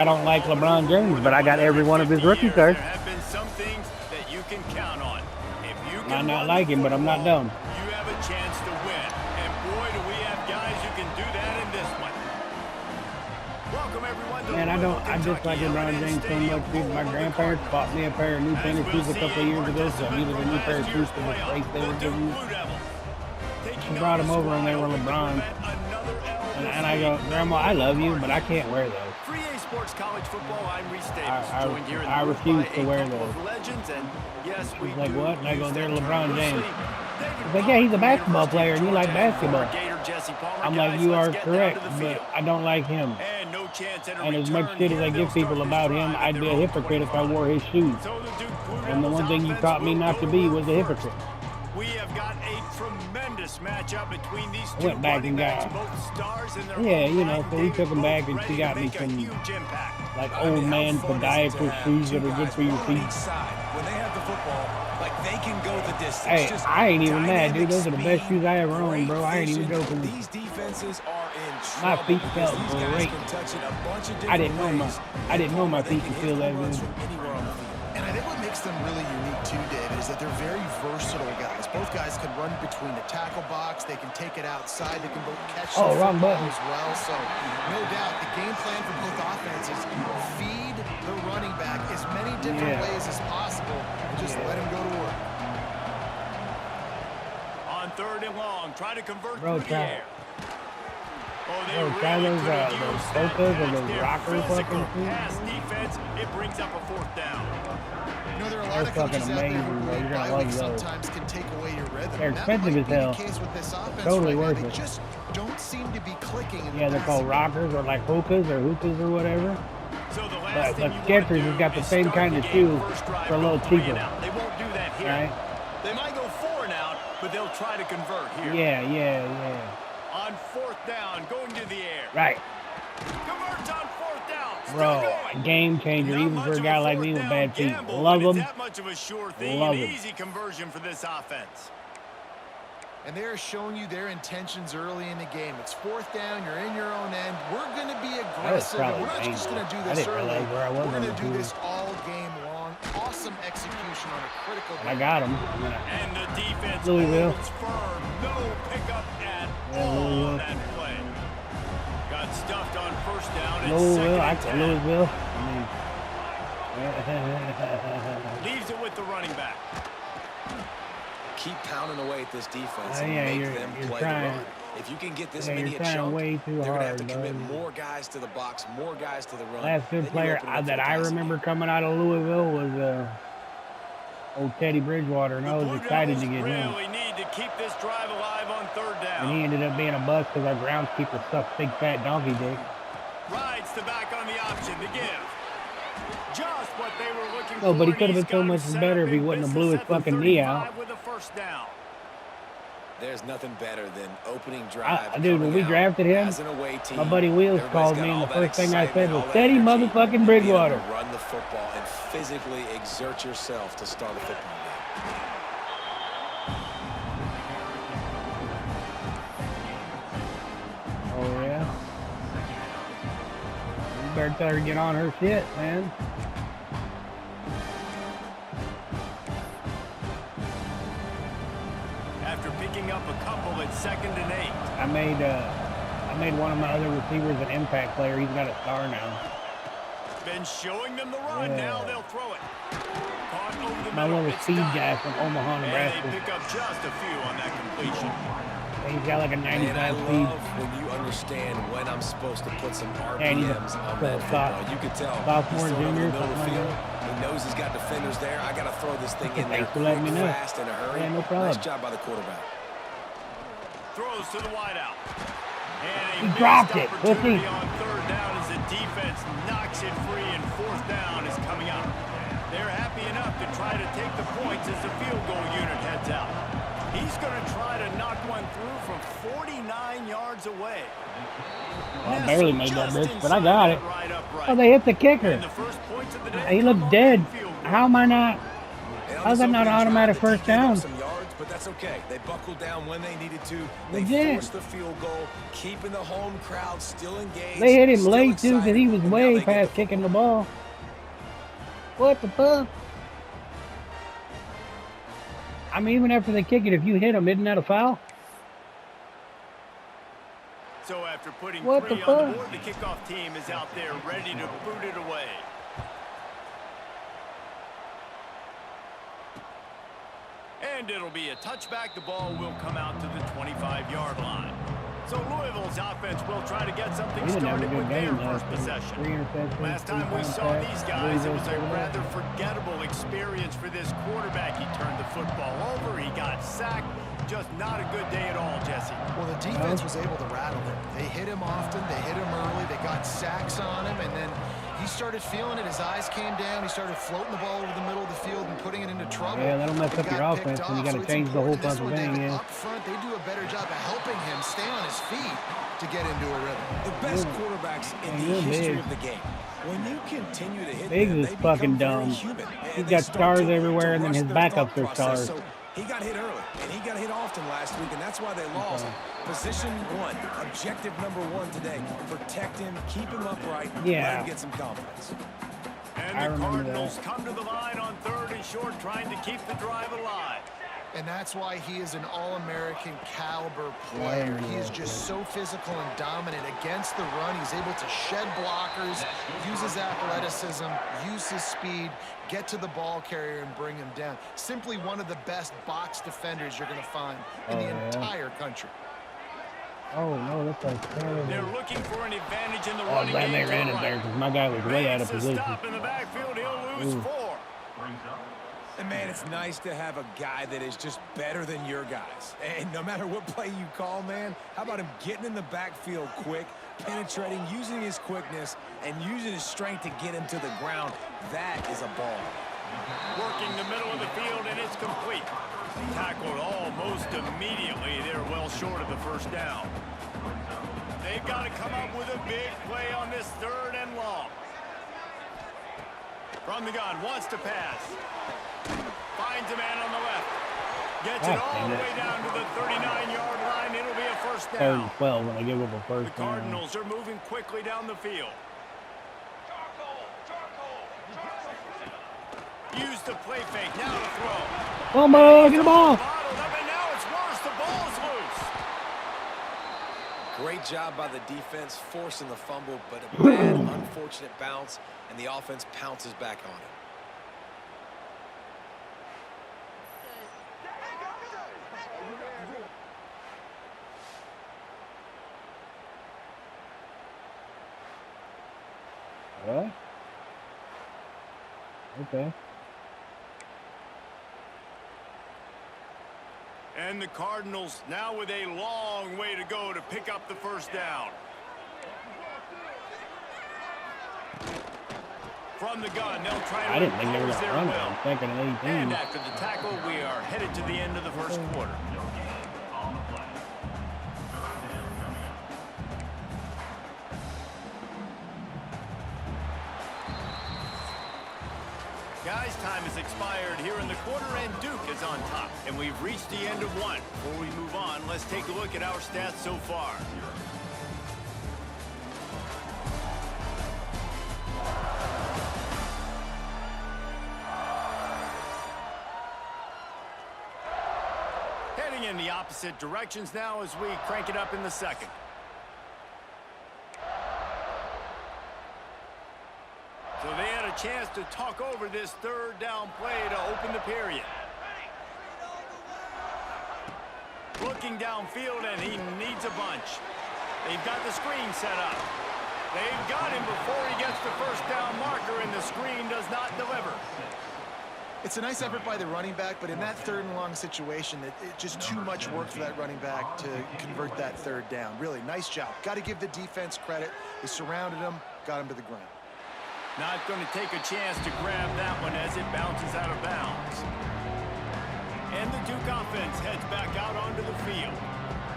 I don't like LeBron James, but I got every one of his rookie cards. There have been some things that you can count on. If you I can not like him, but I'm not dumb. You have a chance to win. And boy, do we have guys who can do that in this one. Welcome everyone to I just like LeBron James so much, dude. My grandparents bought me a pair of new tennis shoes a couple of years ago, so I needed a new pair of shoes for the place they were giving me. I brought them over and they were LeBron. And I go, Grandma, I love you, but I can't wear those. Sports college football, I'm Reese Davis. I refuse to wear those. Yes, he's like, what? And I go, they're LeBron James. He's like, yeah, he's a basketball player, and you like basketball. I'm like, you are correct, but I don't like him. And as much shit as I give people about him, I'd be a hypocrite if I wore his shoes. And the one thing you taught me not to be was a hypocrite. We have got a tremendous matchup between these two. I went back and got, yeah, you know, so we took him back and she got me some, like, old man podiatrist shoes that are good for your feet. When they have the football, like they can go the distance. Hey, I ain't even mad, dude. Those are the best shoes I ever owned, bro. I ain't even joking. These defenses are in trouble. My feet felt great. I didn't know my feet could feel that good. And I think what makes them really unique too, David, is that they're very versatile guys. Both guys can run between the tackle box. They can take it outside. They can both catch the football as well. So, no doubt, the game plan for both offenses, feed the running back as many different ways as possible and just let him go to work. On 3rd and long, try to convert through the air. Try those focus or those rocker fucking pass defense, it brings up a 4th down. You know, there are a lot of coaches out there who bye week sometimes can take away your rhythm. They're expensive as hell. Totally worth it. Just don't seem to be clicking. Yeah, they're called rockers or like hookahs or whatever. But Skechers has got the same kind of shoe for a little cheaper. They won't do that here. Right? They might go 4 and out, but they'll try to convert here. Yeah. On 4th down, going to the air. Right. Converts on 4th down. Bro, a game changer, even for a guy like me with bad feet. Love him. That much of a sure thing. Love an him. Easy conversion for this offense. And they're showing you their intentions early in the game. It's 4th down. You're in your own end. We're going to be aggressive. We're not just going to do this early. We're going to do this all game long. Awesome execution on a critical game. I got him. And the defense Louisville. holds firm. No pickup at all on that play. Got stuffed on 1st down. Louisville. I said Louisville. Leaves it with the running back. Keep pounding away at this defense and Yeah, make you're them play trying. the run. If you can get this Yeah, many you're a trying chunk, way too they're going to have hard, to commit bud. more guys to the box, more guys to the run. Last good Then you player open it up that for the I passing remember game. coming out of Louisville was old Teddy Bridgewater, and I was excited to get him. Really need to keep this drive alive on 3rd down. And he ended up being a bust because our groundskeeper sucked big fat donkey dick. Rides to back on the option to give. Just what they were looking for. No, but he could have been so much better if he wouldn't have blew his fucking knee out. With a 1st down. There's nothing better than opening drive. Dude, when we drafted him, my buddy Wheels called me, and the first thing I said was, Teddy motherfucking Bridgewater. Run the football and physically exert yourself to start a football game. Oh, yeah? You better tell her to get on her shit, man. After picking up a couple at 2nd and 8. I made one of my other receivers an impact player. He's got a star now. Been showing them the run. Now they'll throw it. Caught over the my middle. little speed guy from Omaha, Nebraska. And they pick up just a few on that completion. He's got like a 95 and I speed. love when you understand when I'm supposed to put some RPMs on that football. You can tell. Sophomore, he's throwing junior, over the middle of the something field. like He knows he's got defenders there. I got to throw this thing in there Thanks for letting me know. fast in a hurry. Yeah, no problem. Nice job by the quarterback. Throws to the wideout. He dropped it. Opportunity on 3rd down as the defense knocks it free, and 4th down is coming up. They're happy enough to try to take the points as the field goal unit heads out. He's going to try to knock one through from 49 yards away. I barely made that bitch, but I got it. Oh, they hit the kicker. He looked dead. How am I not? How's that not an automatic 1st down? That's okay. They buckled down when they needed to. They Legit. forced the field goal, keeping the home crowd still engaged. They hit him still late, too, because he was excited, and now way they get past kicking the ball. What the fuck? I mean, even after they kick it, if you hit him, isn't that a foul? So after putting What the 3 on the fuck? board, the kickoff team is out there ready to boot it away. And it'll be a touchback. The ball will come out to the 25-yard line. So Louisville's offense will try to get something started with their first possession. Last time we saw these guys, it was a rather forgettable experience for this quarterback. He turned the football over. He got sacked. Just not a good day at all, Jesse. Well, the defense was able to rattle him. They hit him often. They hit him early. They got sacks on him, and then he started feeling it. His eyes came down. He stared floating the ball over the middle of the field and putting it into trouble. Yeah, that'll mess up your offense when you got to change the whole fucking thing. Yeah. Up front, they do a better job of helping him stay on his feet to get into a rhythm. The best quarterbacks in the history of the game. When you continue to hit Biggs is fucking dumb. He's got stars everywhere, and then his backups are stars. So he got hit early, and he got hit often last week, and that's why they lost. Position 1, objective number 1 today. Protect him, keep him upright, let him get some confidence. And the Cardinals come to the line on 3rd and short, trying to keep the drive alive. And that's why he is an all-American caliber player. He is just so physical and dominant against the run. He's able to shed blockers, use his athleticism, use his speed, get to the ball carrier and bring him down. Simply one of the best box defenders you're going to find in the entire country. Oh, no, that's like terrible. They're looking for an advantage in the running game. Oh, they ran it there because my guy was way out of position. Stop in the backfield. He'll lose 4. And, man, it's nice to have a guy that is just better than your guys. And no matter what play you call, man, how about him getting in the backfield quick, penetrating, using his quickness, and using his strength to get him to the ground? That is a ball. Working the middle of the field, and it's complete. Tackled almost immediately. They're well short of the first down. They've got to come up with a big play on this 3rd and long. From the gun, wants to pass. Finds a man on the left. Gets it all the way down to the 39-yard line. It'll be a first down. 3rd and 12 when I give up a first The Cardinals are moving quickly down the field. Use the play fake. Now to throw. Come on, get the ball. And now it's worse. The ball's loose. Great job by the defense forcing the fumble, but a bad, unfortunate bounce, and the offense pounces back on it. What? Okay. And the Cardinals now with a long way to go to pick up the first down. From the gun, they'll try to I didn't think they were impose going to their run will. that. I'm thinking 18. And after the tackle, we are headed to the end of the first quarter. Guys, time has expired here in the quarter, and Duke is on top. And we've reached the end of one. Before we move on, let's take a look at our stats so far. Heading in the opposite directions now as we crank it up in the second. So they had a chance to talk over this 3rd down play to open the period. Looking downfield, and he needs a bunch. They've got the screen set up. They've got him before he gets the first down marker, and the screen does not deliver. It's a nice effort by the running back, but in that 3rd and long situation, it's just too much work for that running back to convert that 3rd down. Really, nice job. Got to give the defense credit. They surrounded him, got him to the ground. Not going to take a chance to grab that one as it bounces out of bounds. And the Duke offense heads back out onto the field.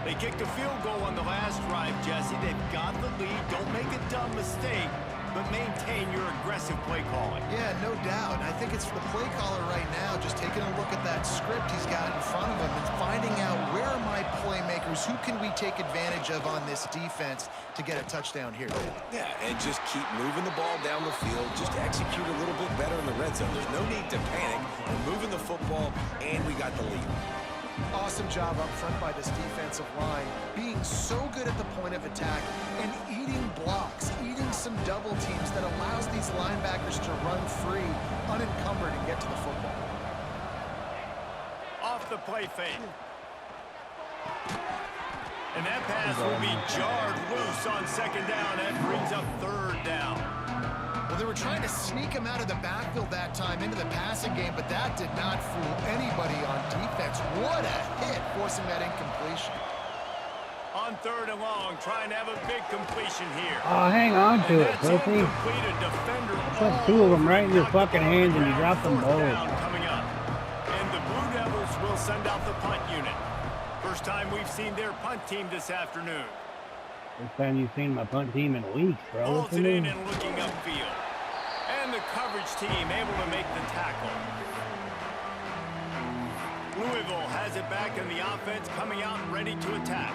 They kicked a field goal on the last drive, Jesse. They've got the lead. Don't make a dumb mistake. but maintain your aggressive play calling. Yeah, no doubt. I think it's the play caller right now just taking a look at that script he's got in front of him and finding out where are my playmakers, who can we take advantage of on this defense to get a touchdown here. Yeah, and just keep moving the ball down the field. Just execute a little bit better in the red zone. There's no need to panic. We're moving the football, and we got the lead. Awesome job up front by this defensive line, being so good at the point of attack and eating blocks, eating some double teams that allows these linebackers to run free, unencumbered, and get to the football. Off the play fake. And that pass will be jarred loose on second down. That brings up third down. Well, they were trying to sneak him out of the backfield that time into the passing game, but that did not fool anybody on defense. What a hit, forcing that incompletion. On third and long, trying to have a big completion here. Oh, hang on to it, pussy. Put two of them right in your fucking hands and you drop them both. Coming up. And the Blue Devils will send out the punt unit. First time we've seen their punt team this afternoon. First time you've seen my punt team in weeks, bro. Holds it in and looking upfield. And the coverage team able to make the tackle. Louisville has it back in the offense, coming out and ready to attack.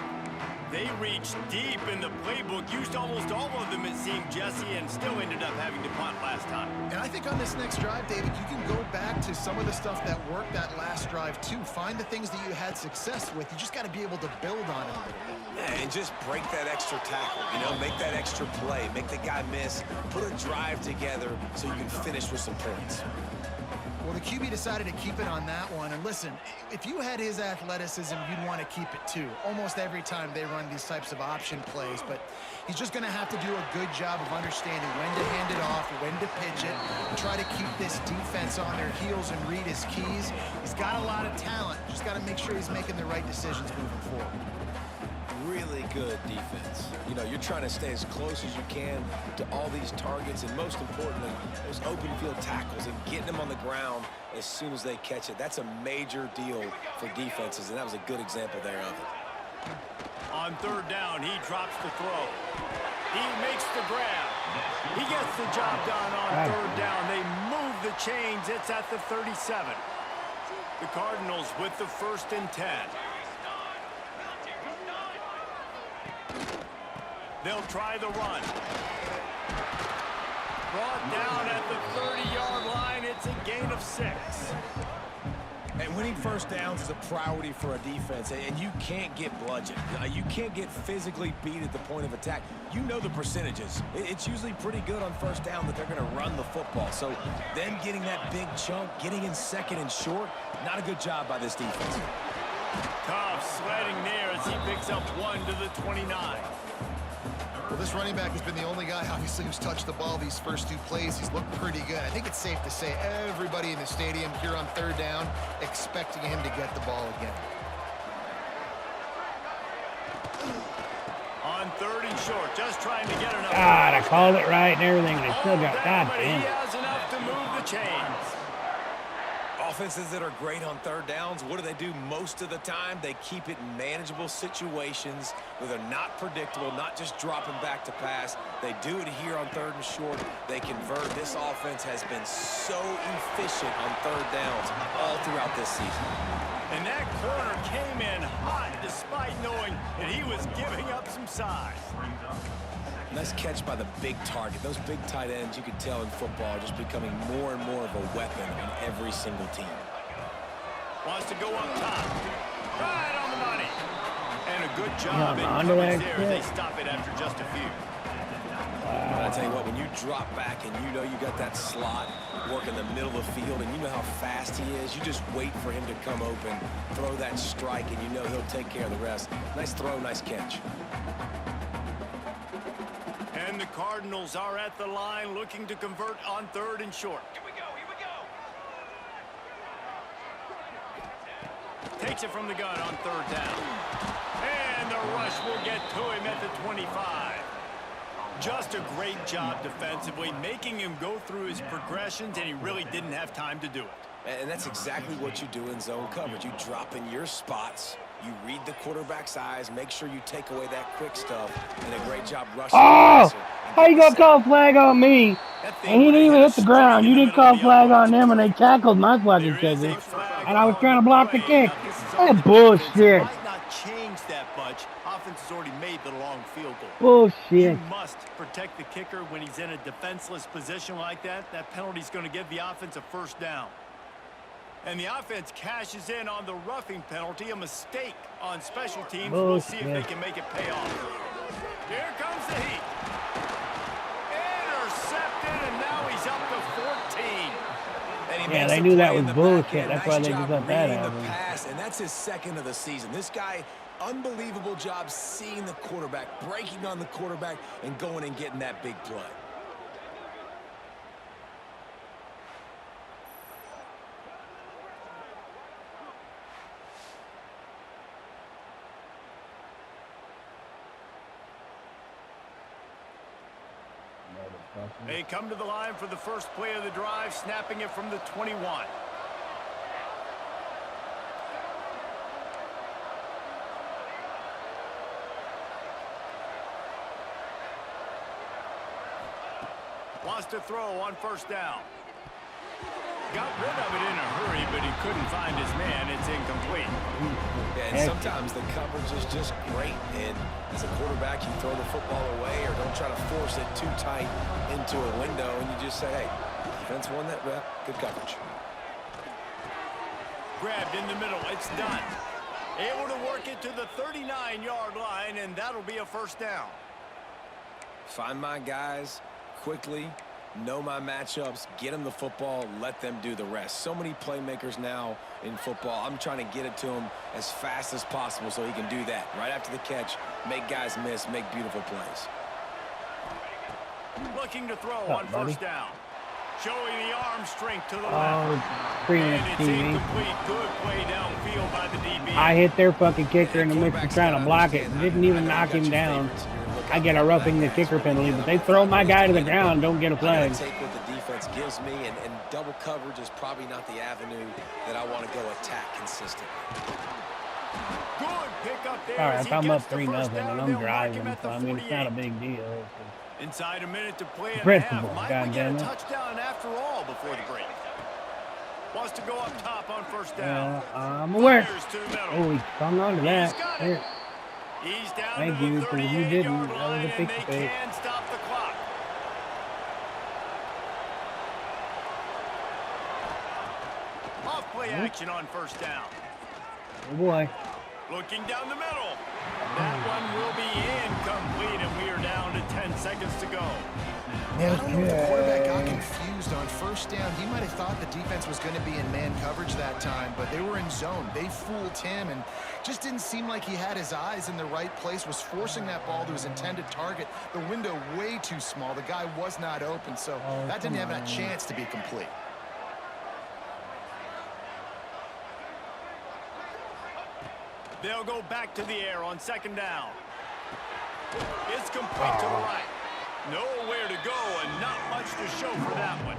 They reached deep in the playbook, used almost all of them, it seemed, Jesse, and still ended up having to punt last time. And I think on this next drive, David, you can go back to some of the stuff that worked that last drive, too. Find the things that you had success with. You just got to be able to build on it a little bit. Yeah, and just break that extra tackle, you know, make that extra play, make the guy miss, put a drive together so you can finish with some points. Well, the QB decided to keep it on that one. And listen, if you had his athleticism, you'd want to keep it too. Almost every time they run these types of option plays. But he's just going to have to do a good job of understanding when to hand it off, when to pitch it, and try to keep this defense on their heels and read his keys. He's got a lot of talent. Just got to make sure he's making the right decisions moving forward. Really good defense. You know, you're trying to stay as close as you can to all these targets, and most importantly, those open field tackles and getting them on the ground as soon as they catch it. That's a major deal for defenses, and that was a good example there of it. On third down, he drops the throw. He makes the grab. He gets the job done on third down. They move the chains. It's at the 37. The Cardinals with the 1st and 10. They'll try the run. Brought down at the 30-yard line. It's a gain of 6. And winning first downs is a priority for a defense, and you can't get bludgeoned. You can't get physically beat at the point of attack. You know the percentages. It's usually pretty good on first down that they're going to run the football. So them getting that big chunk, getting in second and short, not a good job by this defense. Tough sledding there as he picks up 1 to the 29. Well, this running back has been the only guy, obviously, who's touched the ball these first 2 plays. He's looked pretty good. I think it's safe to say everybody in the stadium here on third down expecting him to get the ball again. On third and short, just trying to get enough. God, I called it right and everything, and it still got, God But he damn it. has enough to move the chains. Offenses that are great on third downs, what do? Most of the time, they keep it in manageable situations where they're not predictable, not just dropping back to pass. They do it here on third and short. They convert. This offense has been so efficient on third downs all throughout this season. And that corner came in hot despite knowing that he was giving up some size. Nice catch by the big target. Those big tight ends, you can tell in football, are just becoming more and more of a weapon on every single team. Wants to go up top. Right on the money. And a good job in under coverage that there as kick. they stop it after just a few. But I tell you what, when you drop back and you know you got that slot work in the middle of the field and you know how fast he is, you just wait for him to come open, throw that strike, and you know he'll take care of the rest. Nice throw, nice catch. And the Cardinals are at the line looking to convert on third and short. Here we go. Takes it from the gun on third down. And the rush will get to him at the 25. Just a great job defensively, making him go through his progressions, and he really didn't have time to do it. And that's exactly what you do in zone coverage. You drop in your spots, You read the quarterback's eyes, make sure you take away that quick stuff, and a great job rushing. Oh, how you gonna call flag on me? And he didn't even hit the ground. You didn't call flag on them, and they tackled my fucking kicker. And I was trying to block the kick. That bullshit. Might not change that much. Offense has already made the long field goal. Bullshit. You must protect the kicker when he's in a defenseless position like that. That penalty's going to give the offense a first down. And the offense cashes in on the roughing penalty, a mistake on special teams. We'll see if they can make it pay off. Here comes the heat. Intercepted, and now he's up to 14. Yeah, they knew that was bullshit. That's why they just let that happen. And that's his second of the season. This guy, unbelievable job seeing the quarterback, breaking on the quarterback, and going and getting that big play. They come to the line for the first play of the drive, snapping it from the 21. Wants to throw on first down. Got rid of it in a hurry, but he couldn't find his man. It's incomplete. Yeah, and sometimes the coverage is just great. And as a quarterback, you throw the football away or don't try to force it too tight into a window, and you just say, hey, defense won that rep. Good coverage. Grabbed in the middle. It's done. Able to work it to the 39-yard line, and that'll be a first down. Find my guys quickly. Know my matchups, get them the football, let them do the rest. So many playmakers now in football. I'm trying to get it to him as fast as possible so he can do that. Right after the catch, make guys miss, make beautiful plays. Looking to throw on first down. Showing the arm strength to the left. And it's incomplete. Good play downfield by the DB. I hit their fucking kicker in the midst of trying to block it. Didn't even knock him down. I get a roughing the kicker penalty, but they throw my guy to the ground and don't get a flag. Take what the defense gives me, and double coverage is probably not the avenue that I want to go attack consistently. Good pick up there. All right, I'm up 3-0, and I'm driving, so I mean, it's not a big deal. Inside a minute to play in Principle, half. Might we get a goddammit. touchdown after all before the break? Wants to go up top on first down. I'm aware. Fires to the middle. Oh, he hung on to that. Here. He's down Thank to you, the because if you didn't, 38-yard that was line, a and big they mistake. can stop the clock. Off play action on first down. Oh boy. Looking down the middle. That one will be incomplete, and we are down to 10 seconds to go. I don't know if the quarterback got confused on first down. He might have thought the defense was going to be in man coverage that time, but they were in zone. They fooled him and just didn't seem like he had his eyes in the right place, was forcing that ball to his intended target. The window way too small. The guy was not open, so that didn't have that chance to be complete. They'll go back to the air on second down. It's complete to the right. Nowhere to go and not much to show for that one.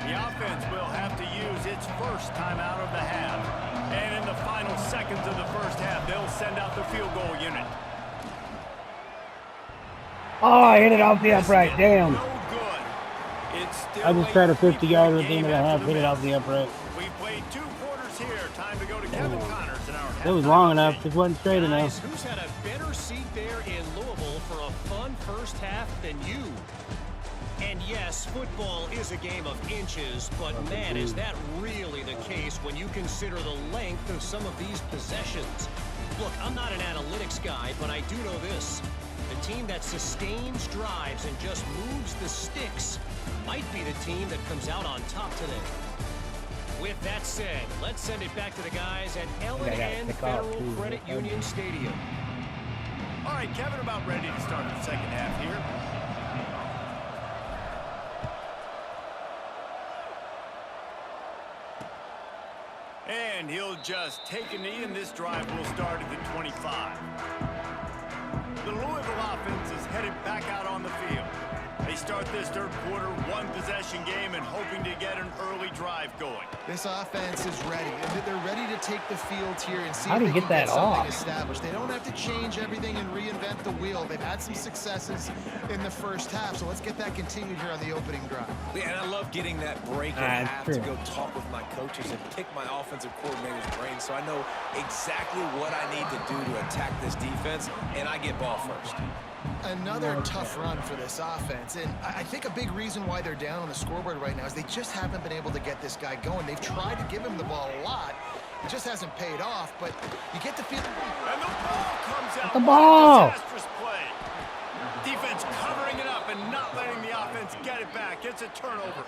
The offense will have to use its first timeout of the half. And in the final seconds of the first half, they'll send out the field goal unit. Oh, I hit it off the upright. Damn. No good. It's still I just tried a 50-yarder at the end of the half, hit it off the upright. We played 2 quarters here. Time to go to Kevin Connors in our It was long enough, just wasn't straight enough. Who's had a better seat there in Louisville for a fun first half than you? And yes, football is a game of inches, but man, is that really the case when you consider the length of some of these possessions. Look, I'm not an analytics guy, but I do know this. The team that sustains drives and just moves the sticks might be the team that comes out on top today. With that said, let's send it back to the guys at L&N Federal Credit Union Stadium. All right, Kevin, about ready to start the second half here. And he'll just take a knee, and this drive will start at the 25. The Louisville offense is headed back out on the field. They start this third quarter, 1 possession. possession game and hoping to get an early drive going. This offense is ready. They're ready to take the field here and see How if do they you can get get that something off? established. They don't have to change everything and reinvent the wheel. They've had some successes in the first half, so let's get that continued here on the opening drive. Yeah, and I love getting that break at half to go talk with my coaches and pick my offensive coordinator's brain so I know exactly what I need to do to attack this defense, and I get ball first. Another tough run for this offense, and I think a big reason why they're down on the scoreboard right now is they just haven't been able to get this guy going. They've tried to give him the ball a lot. It just hasn't paid off, but you get the feeling. And the ball comes out. The ball! Disastrous play. Defense covering it up and not letting the offense get it back. It's a turnover.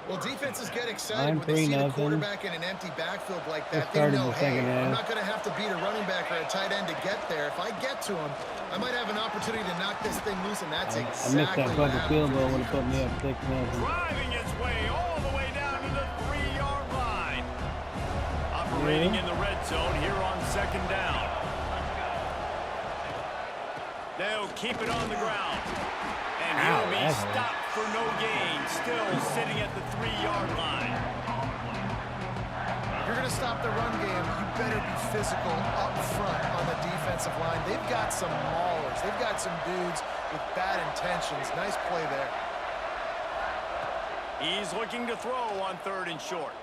Well, defenses get excited when they see the quarterback in an empty backfield like that. They know, hey, I'm not going to have to beat a running back or a tight end to get there. If I get to him, I might have an opportunity to knock this thing loose, and that's exactly I missed that fucking field goal when it put me up 6-0. Driving its way all the way down to the 3-yard line. Operating in the red zone here on second down. They'll keep it on the ground. And he'll be stopped for no gain. Still sitting at the 3-yard line. If you're going to stop the run game, you better be physical up front on the defensive line. They've got some maulers. They've got some dudes with bad intentions. Nice play there. He's looking to throw on 3rd and short.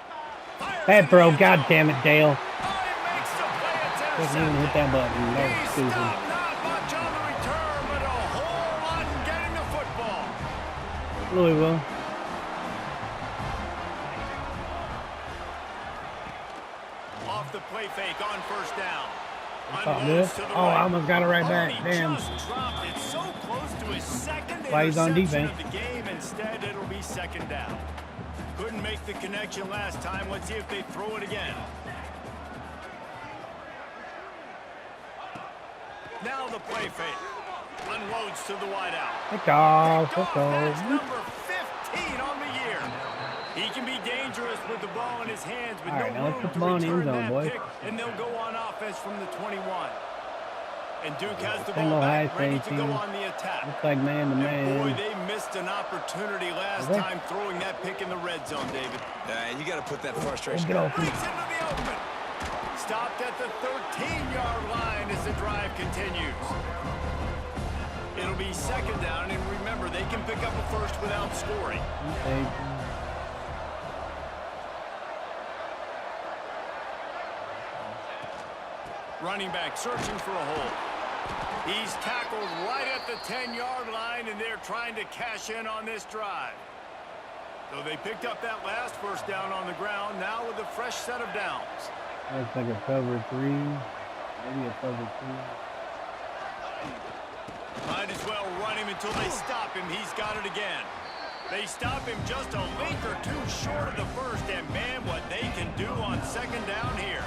Bad throw. God damn it, Dale. Makes the play. It's Couldn't even hit that button. That was stupid. not much on the return, but a whole lot in getting the football. Louisville. Off the play fake on 1st down. This? Oh, I almost got it right back. Damn. Just dropped it so close to his second Why he's on interception defense. of the game. Instead, it'll be 2nd down. Couldn't make the connection last time. Let's see if they throw it again. Now the play fake. Unloads to the wideout. Pick off. That's number 15 on the year. He can be dangerous with the ball in his hands, but All right, no now let's room put to the ball in the end return zone, that boys. pick, and they'll go on offense from the 21. And Duke has the Single ball high back, ready to safety. go on the attack. Looks like man to And boy, man. they missed an opportunity last time throwing that pick in the red zone, David. You got to put that frustration. Get off. Breaks into the open. Stopped at the 13-yard line as the drive continues. It'll be 2nd down, and remember, they can pick up a first without scoring. Running back searching for a hole. He's tackled right at the 10-yard line, and they're trying to cash in on this drive. So they picked up that last 1st down on the ground, now with a fresh set of downs. Looks like a cover 3. Maybe a cover 2. Might as well run him until they stop him. He's got it again. They stop him just a link or two short of the first, and man, what they can do on 2nd down here.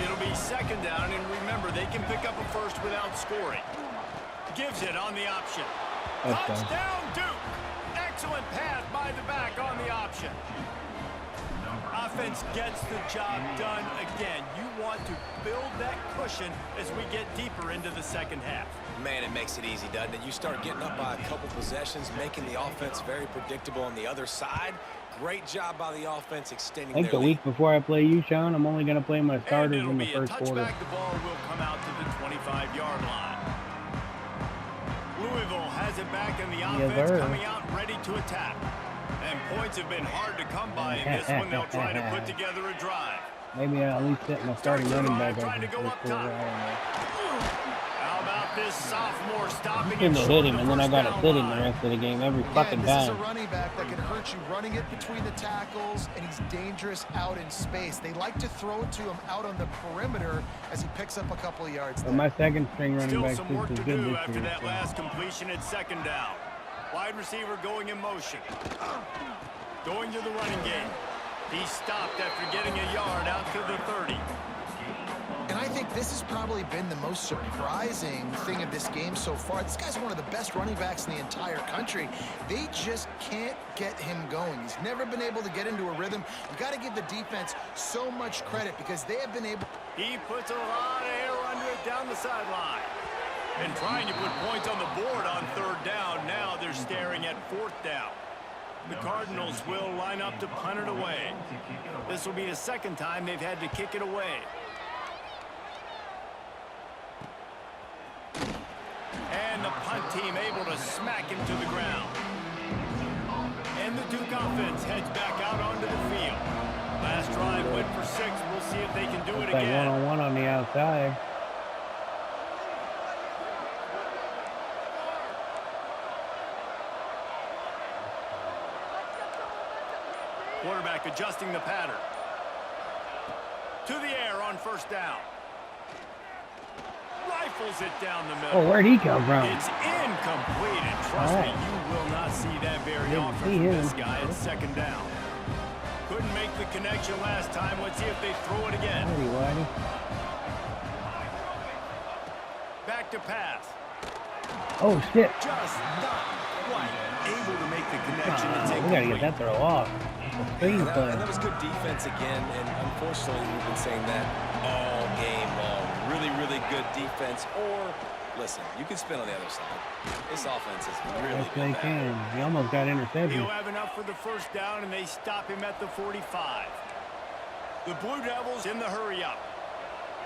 It'll be 2nd down, and remember, they can pick up a first without scoring. Gives it on the option. Touchdown, Duke. Excellent pass by the back on the option. Offense gets the job done again. You want to build that cushion as we get deeper into the 2nd half. Man, it makes it easy, doesn't it? You start getting up by a couple possessions, making the offense very predictable on the other side. Great job by the offense extending I think their the week before I play you, Sean, I'm only going to play my starters in the first quarter. The ball will come out to the 25-yard line. Louisville has it back in the offense, coming out ready to attack. And points have been hard to come by in this one. They'll try to put together a drive. Maybe I'll at least set my starting running back trying to go up top. How about this sophomore stopping him hit him, and then I got to sit him the rest of the game every fucking this is a time. running back that can hurt you running it between the tackles, and he's dangerous out in space. They like to throw it to him out on the perimeter as he picks up a couple of yards there. But my second string running Still back some work is to good do this after year. that last completion at 2nd down. Wide receiver going in motion. Going to the running game. He stopped after getting a yard out to the 30. And I think this has probably been the most surprising thing of this game so far. This guy's one of the best running backs in the entire country. They just can't get him going. He's never been able to get into a rhythm. We've got to give the defense so much credit because they have been able... He puts a lot of air under it down the sideline. And trying to put points on the board on 3rd down. Now they're staring at 4th down. The Cardinals will line up to punt it away. This will be the second time they've had to kick it away. And the punt team able to smack him to the ground. And the Duke offense heads back out onto the field. Last drive went for 6. We'll see if they can do it again. One-on-one on the outside. Quarterback adjusting the pattern. To the air on first down. Rifles it down the middle. Oh, where'd he come from? It's incomplete, and trust me, you will not see that very often from this guy at second down. Couldn't make the connection last time. Let's see if they throw it again. Back to pass. Oh, shit. Just not quite able to make the connection. We got to get that throw off. And that was good defense again, and unfortunately we've been saying that all game long. Really, really good defense. Or, listen, you can spin on the other side. This offense is really yes, they can. He almost got intercepted. He'll have enough for the first down, and they stop him at the 45. The Blue Devils in the hurry up.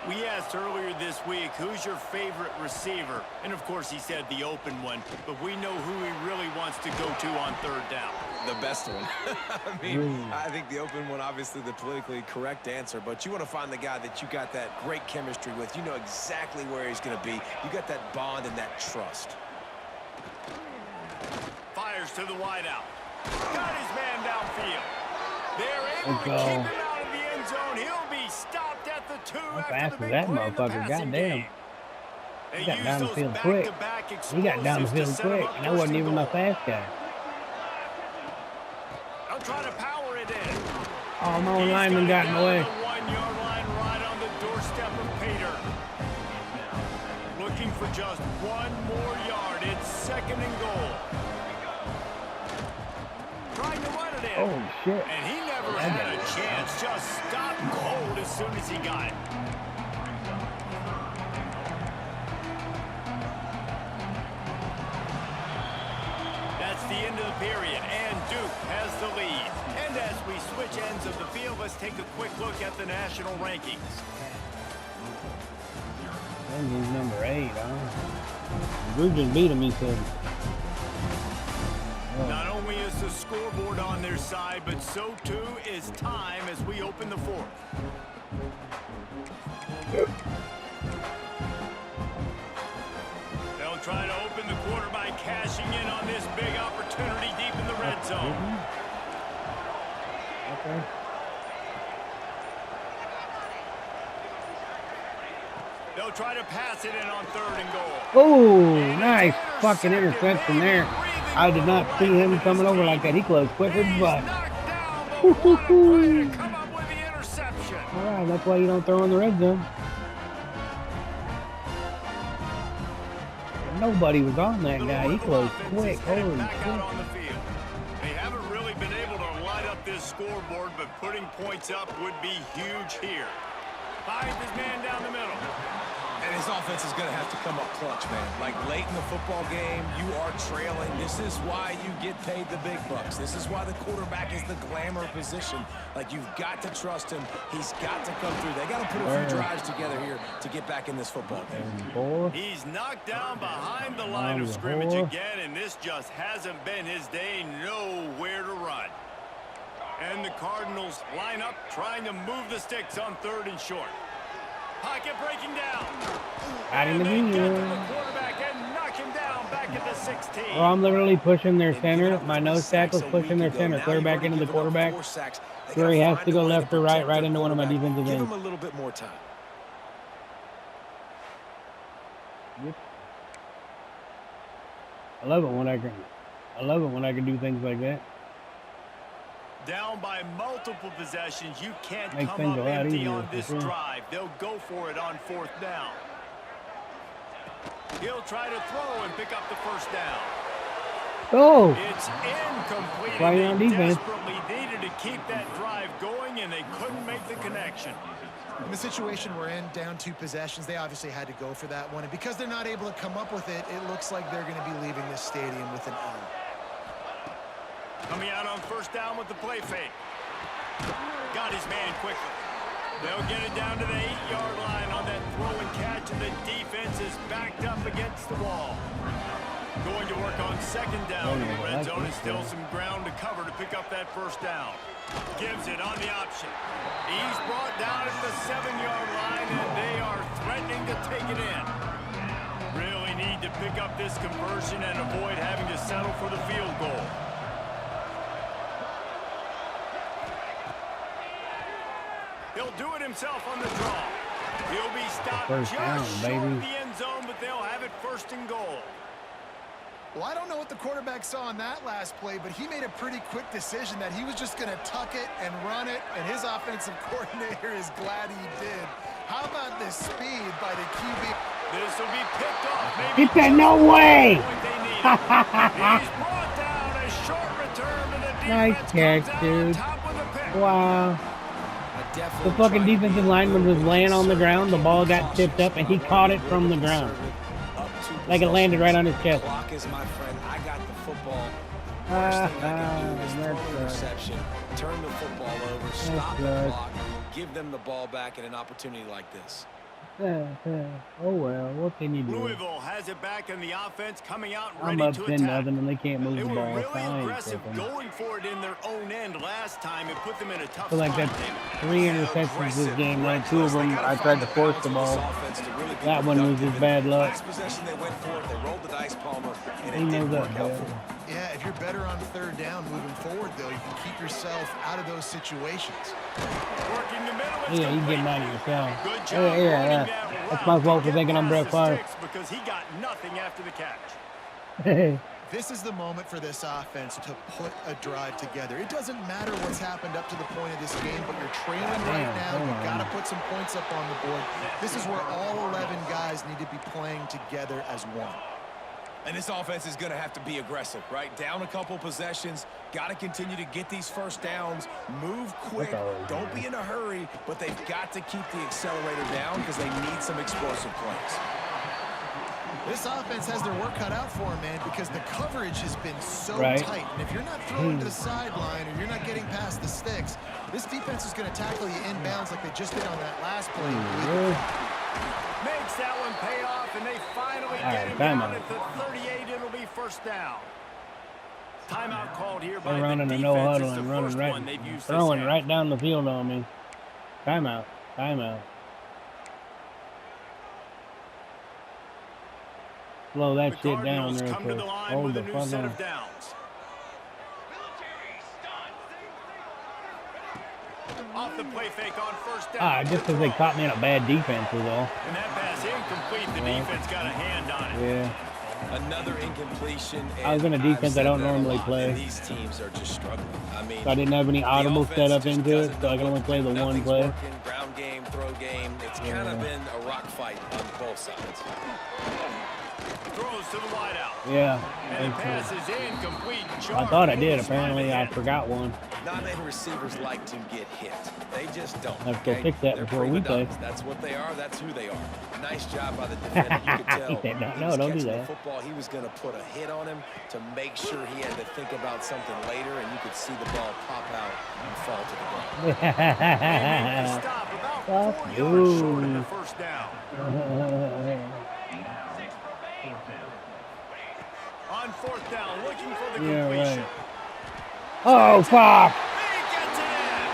We asked earlier this week, who's your favorite receiver? And, of course, he said the open one. But we know who he really wants to go to on third down. The best one. I mean, I think the open one, obviously the politically correct answer, but you want to find the guy that you got that great chemistry with. You know exactly where he's going to be. You got that bond and that trust. Fires to the wideout. Got his man downfield. They're able to keep him out of the end zone. He'll be stopped at the 2 after the big play in the passing game. He got down the field quick. He got down the field quick, and that wasn't even a fast guy. They'll try to power it in. Oh, my lineman got in the way. 1-yard line right on the doorstep of Pater. Looking for just 1 more yard. It's second and goal. Trying to run it in. Oh, shit. And he never had a chance. Just stopped cold as soon as he got it. That's the end of the period, and Duke has the lead. And as we switch ends of the field, let's take a quick look at the national rankings. He's number 8, huh? Duke just beat him, he said. Not only is the scoreboard on their side, but so too is time as we open the fourth. They'll try to open the quarter by cashing in on this big opportunity deep in the red zone. Okay. They'll try to pass it in on third and goal. Oh, nice fucking interception there. I did not see him coming over like that. He closed quicker than butt. All right, that's why you don't throw in the red zone. Nobody was on that guy. He closed quick. Holy shit. They haven't really been able to light up this scoreboard, but putting points up would be huge here. Finds his man down the middle. And his offense is going to have to come up clutch, man. Like late in the football game, you are trailing. This is why you get paid the big bucks. This is why the quarterback is the glamour position. Like, you've got to trust him. He's got to come through. They got to put a few drives together here to get back in this football game. He's knocked down behind the line of scrimmage again, and this just hasn't been his day. Nowhere to run. And the Cardinals line up, trying to move the sticks on third and short. Pocket breaking down. And they get to the quarterback and knock him down back at the 16. Well, I'm literally pushing their center. My nose tackle's pushing their center. Clear back into the quarterback. Where he has to go left or right into one of my defensive ends. Give him a little bit more time. Yep. I love it when I can do things like that. Down by multiple possessions, you can't Makes come up empty on this sure. drive. They'll go for it on fourth down. He'll try to throw and pick up the first down. Oh! It's incomplete. Right on They defense. desperately needed to keep that drive going, and they couldn't make the connection. In the situation we're in, down 2 possessions, they obviously had to go for that one. And because they're not able to come up with it, it looks like they're going to be leaving this stadium with an L. Coming out on first down with the play fake. Got his man quickly. They'll get it down to the 8-yard line on that throw and catch, and the defense is backed up against the wall. Going to work on second down in the red zone, and still some ground to cover to pick up that first down. Gives it on the option. He's brought down at the 7-yard line, and they are threatening to take it in. Really need to pick up this conversion and avoid having to settle for the field goal. He'll do it himself on the draw. He'll be stopped First just down, short baby. of the end zone, but they'll have it first and goal. Well, I don't know what the quarterback saw on that last play, but he made a pretty quick decision that he was just going to tuck it and run it, and his offensive coordinator is glad he did. How about this speed by the QB? This will be picked off. Maybe He said, no way! He's brought down a short return, and the Nice defense catch, comes out on dude. top with a pick. Wow. The fucking defensive lineman was laying on the ground. The ball got tipped up, and he caught it from the ground. Like it landed right on his chest. Clock is my friend. I got the football. Worst thing I can do is throw an interception, turn the football over, stop the clock, give them the ball back in an opportunity like this. Oh well, what can you do? Louisville has it back in the offense, coming out I'm ready up to 10-0 attack. and they can't move They the were ball. really Fine, aggressive fucking. going for it in their own end last time. It put them in a tough I feel like spot. that's 3 interceptions this game. Like 2 of them, I tried to force the ball. That one was just bad luck. Last possession they went for it, they rolled the dice, Palmer, and He it knows didn't that, work out man. for them. Yeah, if you're better on third down moving forward, though, you can keep yourself out of those situations. Working the middle, it's Yeah, you complete. getting out of yourself. Good job Yeah, running yeah. that That's route my fault to for get thinking I'm past Brett the Favre. sticks because he got nothing after the catch. This is the moment for this offense to put a drive together. It doesn't matter what's happened up to the point of this game, but you're trailing right now. You've got to put some points up on the board. This is where all 11 guys need to be playing together as one. And this offense is going to have to be aggressive, right? Down a couple possessions, got to continue to get these first downs, move quick, don't be in a hurry, but they've got to keep the accelerator down because they need some explosive plays. This offense has their work cut out for them, man, because the coverage has been so tight. And if you're not throwing to the sideline or you're not getting past the sticks, this defense is going to tackle you inbounds like they just did on that last play. Makes that one pay off, and they finally get him down at the 38. It'll be first down. Timeout called here by They're the running a defense. no It's huddle the and running first right, one they've used this throwing half. right down the field on me. Timeout. Timeout. Slow that The shit down Cardinals real come to quick. the line Hold with the a new fuck set on. of downs. Off the play fake on first down. Just because they caught me in a bad defense was all. And that pass incomplete. The defense got a hand on it. Yeah. Another incompletion. I was in a and defense I've said I don't that a normally lot, play. and these teams are just struggling. I mean, So I didn't have any audible the set up offense into just it, doesn't so I know can only what play to the do. one Nothing's play. working. Ground game, throw game. It's kind of been a rock fight on both sides. Throws to the wideout. Yeah. And the pass is incomplete. I thought I did. Apparently, I forgot one. Not many receivers like to get hit. They just don't. Let's go okay? fix that They're before we prima play. donnas. That's what they are. That's who they are. Nice job by the defender. You could tell He said, he no, was don't do catching the that. football. He was going to put a hit on him to make sure he had to think about something later, and you could see the ball pop out and fall to the ground. And make the stop about 4 yards short of the first down. On fourth down, looking for the Yeah, completion. right. Oh, fuck! He gets it in.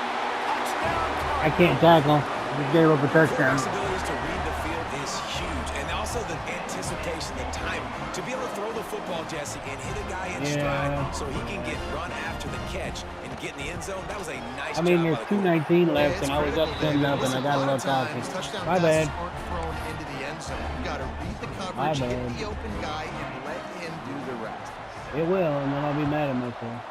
Touchdown. I can't tackle. Just gave up a touchdown. Flexibility to read the field is huge, and also the anticipation, the time to be able to throw the football, Jesse, and hit a guy in stride so he can get run after the catch and get in the end zone. That was a nice I mean, job there's by the 2:19 left, and I was up 10-0, I got a left out. Touchdown My passes bad. aren't thrown into the end zone. You got to read the My coverage, hit bad. the open guy, and let him do the rest. It will, and then I'll be mad at myself.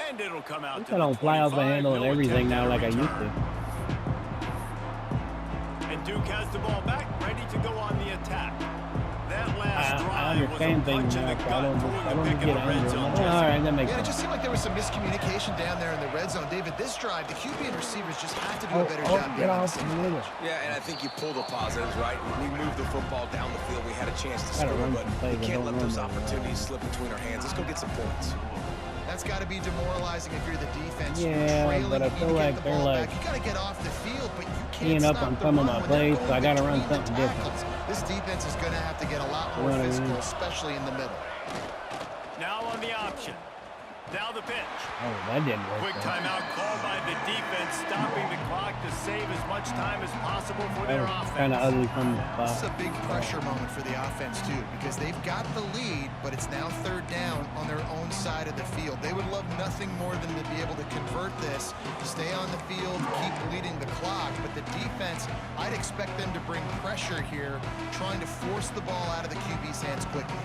And it'll come out to I don't fly off the handle and everything now like I used to. And Duke has the ball back, ready to go on the attack. That last drive understand things now, so I don't just get angry. All right, that makes Yeah, it sense. just seemed like there was some miscommunication down there in the red zone. David, this drive, the QB and receivers just have to do a better job Get being on the off same the page. Yeah, and I think you pull the positives, right? We moved the football down the field. We had a chance to score, but we can't let those opportunities slip between our hands. Let's go get some points. That's got to be demoralizing if you're the defense. Yeah, you're trailing, but I you need feel to like get the they're ball like back. You got to get off the field, but you can't keying up stop on the some of run my when they're plays, so I got to going run between the something different. tackles. This defense is going to have to get a lot more physical, especially in the middle. Now on the option. Now the pitch. Oh, that didn't work. Quick timeout called by the defense, stopping the clock to save as much time as possible for their offense. Kind of ugly from the This is spot. a big pressure moment for the offense, too, because they've got the lead, but it's now third down on their own side of the field. They would love nothing more than to be able to convert this, stay on the field, keep bleeding the clock. But the defense, I'd expect them to bring pressure here, trying to force the ball out of the QB's hands quickly.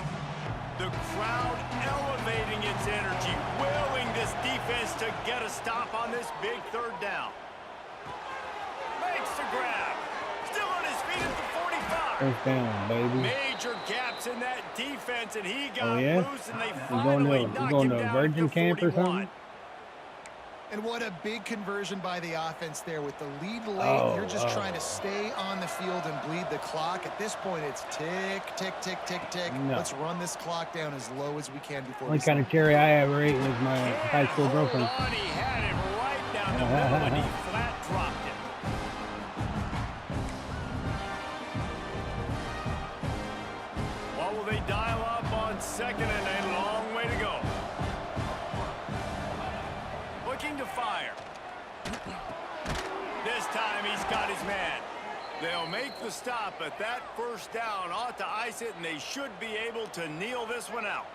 The crowd elevating its energy, willing this defense to get a stop on this big third down. Makes the grab. Still on his feet at the 45. First down, baby. Major gaps in that defense, and he got Oh, yeah? loose, and they You finally going knock to him a down virgin to camp or 41. something? And what a big conversion by the offense there. With the lead late, Oh, you're just trying to stay on the field and bleed the clock. At this point, it's tick, tick, tick, tick, tick. No. Let's run this clock down as low as we can before Only we kind of cherry I ever ate was my high school girlfriend. Hold on, he had him right down the middle, and he flat dropped it. What will they dial up on second and a long way to go? Looking to fire. This time he's got his man. They'll make the stop, but that first down ought to ice it, and they should be able to kneel this one out.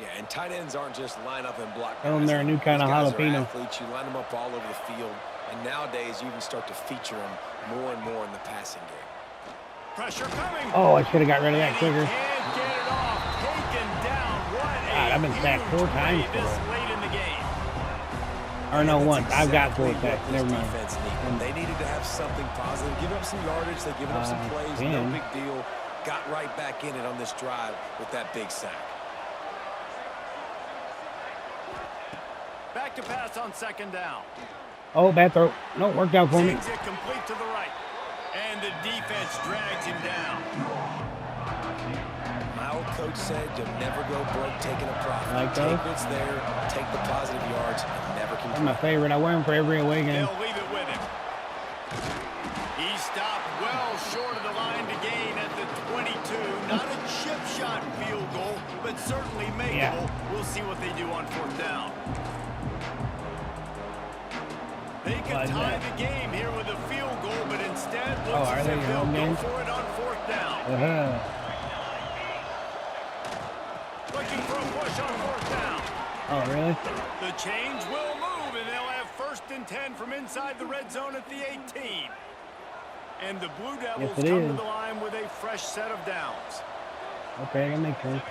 Yeah, and tight ends aren't just line up and block. Tell them they're a new kind of These guys are jalapeno. athletes. You line them up all over the field, and nowadays you even start to feature them more and more in the passing game. Pressure coming. Oh, I should have got rid of that And he quicker. can't get it off. Taken down. What a God, I've been sacked 4 huge times play this today. late in the game. Or no, That's once. I've got 4 exactly sacks. what this Never mind. defense needed. They needed to have something positive. Give up some yardage. They given up some plays. No 10. big deal. Got right back in it on this drive with that big sack. Back to pass on second down. Oh, bad throw. No, it worked out for me. Sends it complete to the right. And the defense drags him down. My old coach said you'll never go broke taking a profit. Like those? Take what's there, take the positive yards, and never That's complain. my favorite. I wear them for every away game. They'll leave it with him. He stopped well short of the line to gain at the 22. Not a chip shot field goal, but certainly makeable. Yeah. We'll see what they do on fourth down. They could tie the game here with a field goal, but instead looks are as they if your they'll home go game? for it on fourth down. Looking for a push on fourth down. Oh, really? The change will move, and they'll have first and 10 from inside the red zone at the 18. And the Blue Devils Yes, it come to is. the line with a fresh set of downs. Okay, that makes sense.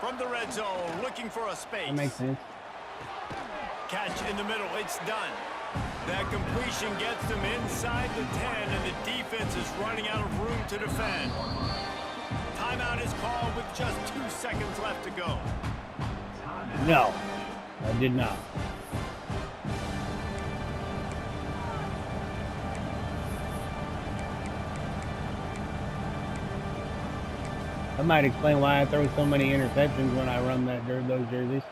From the red zone, looking for a space. That makes sense. Catch in the middle, it's done. That completion gets them inside the 10, and the defense is running out of room to defend. Timeout is called with just 2 seconds left to go. No, I did not. That might explain why I throw so many interceptions when I run those jerseys.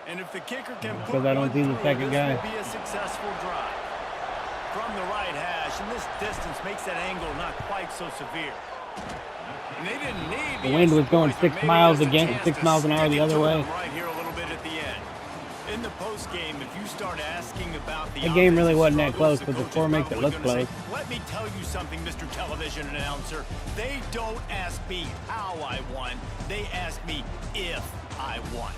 And if the kicker can put Because I don't one see the through, second this guy. will be a successful drive. From the right hash, and this distance makes that angle not quite so severe. And they didn't need The wind was going extra points, 6 but miles maybe there's a again, chance 6 to miles an hour stick the it other to way. them right here a little bit at the end. In the post game, if you start asking about the That game really wasn't that struggles, close, but the coach is score makes it probably look gonna say, close. Let me tell you something, Mr. Television Announcer. They don't ask me how I won. They ask me if I won.